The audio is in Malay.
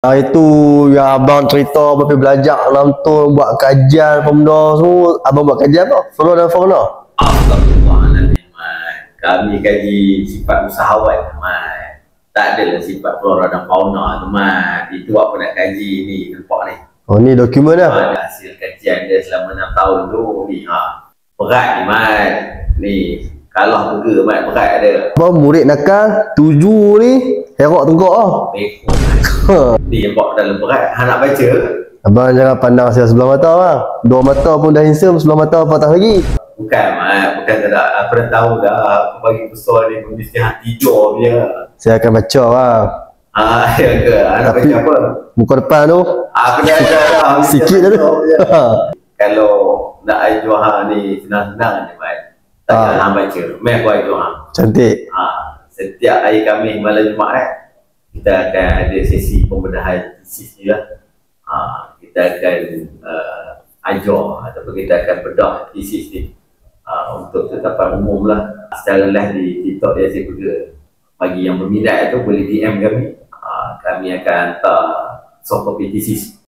Itu yang abang cerita abang pergi belajar dalam tu buat kajian pemda semua. Abang buat kajian apa? Flora dan fauna. Astagfirullahaladzim, Mat. Kami kaji sifat usahawan, Mat. Tak adalah sifat flora dan fauna tu, Mat. Itu apa nak kaji ni, nampak ni. Oh ni dokumen dah. Hasil kajian dia selama 6 tahun tu ni. Berat ni, Mat. Ni, kalah muka, Mat. Berat dia. Abang murid nakal 7 ni herok tengok lah. Rekod. Ni nampak dalam berat. Nak baca? Abang jangan pandang saya sebelah mata lah. Dua mata pun dah handsome, sebelah mata patah lagi. Bukan, Mat. Bukan tak. Aku dah tahu dah. Aku bagi besar ni mesti hati tidur dia. Saya akan baca lah. Ya ke? Nak baca apa? Muka depan tu Aku dah ada sikit dah tu. Kalau nak air juaha ni senang-senang je, Mat. Tak payah baca. Meh aku air juaha. Cantik. Setiap hari Khamis malam Jumaat kita akan ada sesi pembedahan tesis ni lah. Kita akan ajar ataupun kita akan bedah tesis ni untuk tetapan umum lah. Secara live di TikTok dia saya juga. Bagi yang berminat tu boleh DM kami. Kami akan hantar soft copy tesis.